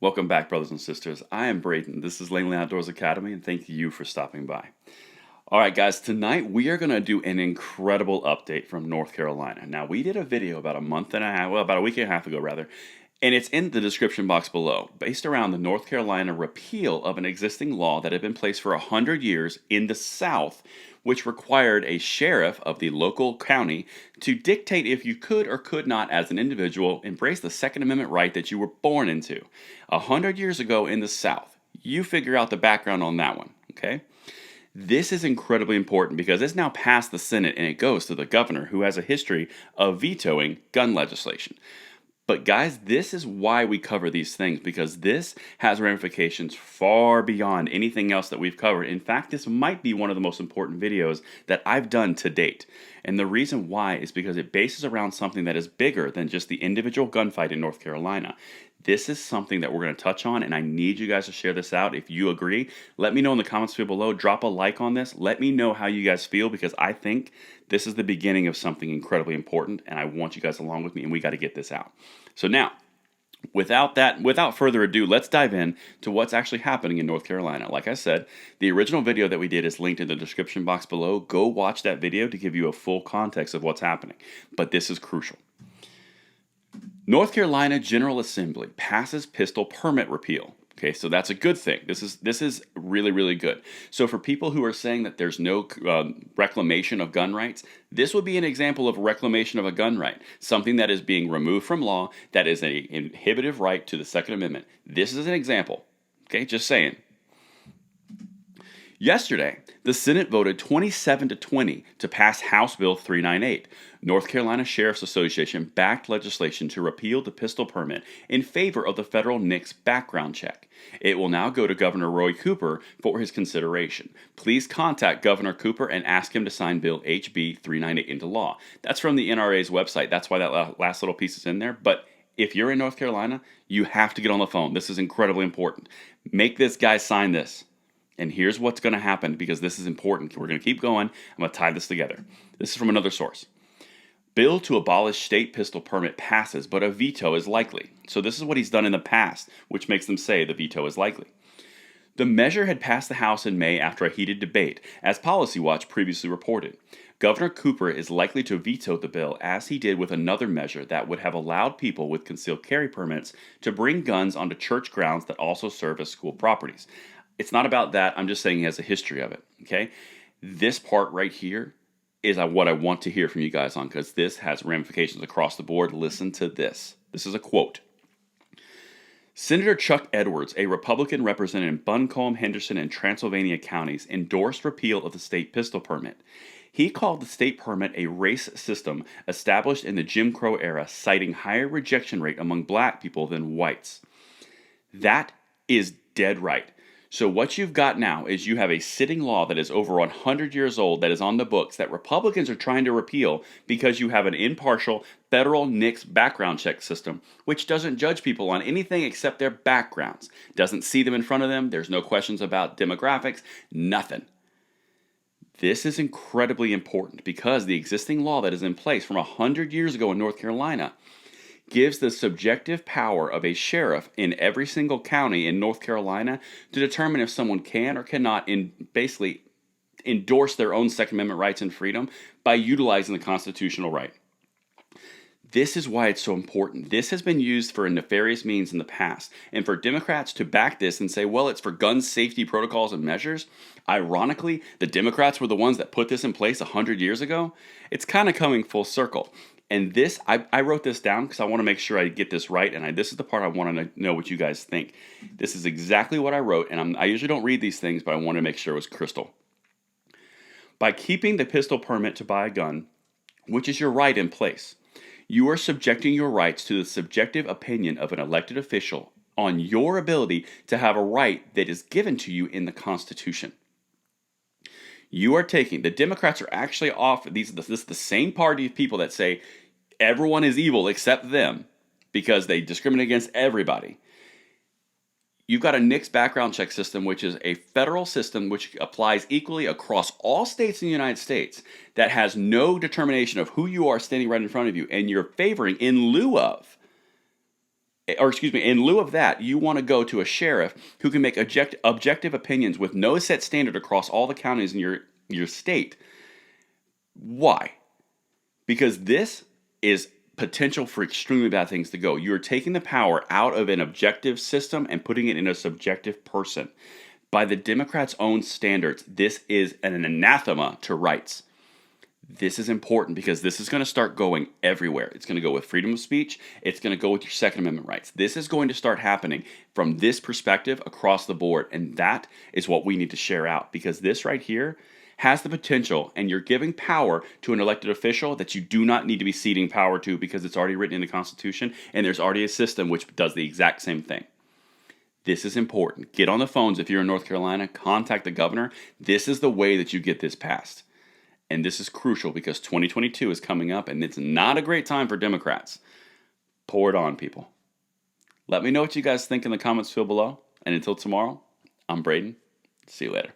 Welcome back, brothers and sisters. I am Braden. This is Langley Outdoors Academy, and thank you for stopping by. All right, guys, tonight we are going to do an incredible update from North Carolina. Now, we did a video about about a week and a half ago, rather, and it's in the description box below, based around the North Carolina repeal of an existing law that had been placed for 100 years in the South, which required a sheriff of the local county to dictate if you could or could not, as an individual, embrace the Second Amendment right that you were born into. 100 years ago in the South. You figure out the background on that one, okay? This is incredibly important because it's now passed the Senate and it goes to the governor, who has a history of vetoing gun legislation. But guys, this is why we cover these things, because this has ramifications far beyond anything else that we've covered. In fact, this might be one of the most important videos that I've done to date. And the reason why is because it bases around something that is bigger than just the individual gunfight in North Carolina. This is something that we're going to touch on, and I need you guys to share this out. If you agree, let me know in the comments field below. Drop a like on this. Let me know how you guys feel, because I think this is the beginning of something incredibly important, and I want you guys along with me, and we got to get this out. So now, without further ado, let's dive in to what's actually happening in North Carolina. Like I said, the original video that we did is linked in the description box below. Go watch that video to give you a full context of what's happening. But this is crucial. North Carolina General Assembly passes pistol permit repeal. Okay, so that's a good thing. This is really, really good. So for people who are saying that there's no reclamation of gun rights, this would be an example of reclamation of a gun right, something that is being removed from law, that is an inhibitive right to the Second Amendment. This is an example. Okay, just saying. Yesterday, the Senate voted 27-20 to pass House Bill 398. North Carolina Sheriff's Association backed legislation to repeal the pistol permit in favor of the federal NICS background check. It will now go to Governor Roy Cooper for his consideration. Please contact Governor Cooper and ask him to sign Bill HB 398 into law. That's from the NRA's website. That's why that last little piece is in there. But if you're in North Carolina, you have to get on the phone. This is incredibly important. Make this guy sign this. And here's what's going to happen, because this is important. We're going to keep going. I'm going to tie this together. This is from another source. Bill to abolish state pistol permit passes, but a veto is likely. So this is what he's done in the past, which makes them say the veto is likely. The measure had passed the House in May after a heated debate, as Policy Watch previously reported. Governor Cooper is likely to veto the bill, as he did with another measure that would have allowed people with concealed carry permits to bring guns onto church grounds that also serve as school properties. It's not about that. I'm just saying he has a history of it, okay? This part right here is what I want to hear from you guys on, because this has ramifications across the board. Listen to this. This is a quote. Senator Chuck Edwards, a Republican representing Buncombe, Henderson, and Transylvania counties, endorsed repeal of the state pistol permit. He called the state permit a race system established in the Jim Crow era, citing higher rejection rate among black people than whites. That is dead right. So what you've got now is you have a sitting law that is over 100 years old, that is on the books, that Republicans are trying to repeal because you have an impartial federal NICS background check system, which doesn't judge people on anything except their backgrounds. Doesn't see them in front of them. There's no questions about demographics, nothing. This is incredibly important because the existing law that is in place from 100 years ago in North Carolina gives the subjective power of a sheriff in every single county in North Carolina to determine if someone can or cannot basically endorse their own Second Amendment rights and freedom by utilizing the constitutional right. This is why it's so important. This has been used for nefarious means in the past. And for Democrats to back this and say, well, it's for gun safety protocols and measures, ironically, the Democrats were the ones that put this in place 100 years ago. It's kind of coming full circle. And this, I wrote this down because I want to make sure I get this right, and this is the part I want to know what you guys think. This is exactly what I wrote, and I usually don't read these things, but I want to make sure it was crystal. By keeping the pistol permit to buy a gun, which is your right, in place, you are subjecting your rights to the subjective opinion of an elected official on your ability to have a right that is given to you in the Constitution. You are taking, the Democrats are actually off, this is the same party of people that say everyone is evil except them because they discriminate against everybody. You've got a NICS background check system, which is a federal system which applies equally across all states in the United States, that has no determination of who you are standing right in front of you, and you're favoring in lieu of or excuse me, in lieu of that, you want to go to a sheriff who can make objective opinions with no set standard across all the counties in your state. Why? Because this is potential for extremely bad things to go. You're taking the power out of an objective system and putting it in a subjective person. By the Democrats' own standards, this is an anathema to rights. This is important because this is going to start going everywhere. It's going to go with freedom of speech. It's going to go with your Second Amendment rights. This is going to start happening from this perspective across the board. And that is what we need to share out, because this right here has the potential, and you're giving power to an elected official that you do not need to be ceding power to, because it's already written in the Constitution and there's already a system which does the exact same thing. This is important. Get on the phones if you're in North Carolina. Contact the governor. This is the way that you get this passed. And this is crucial because 2022 is coming up, and it's not a great time for Democrats. Pour it on, people. Let me know what you guys think in the comments field below. And until tomorrow, I'm Braden. See you later.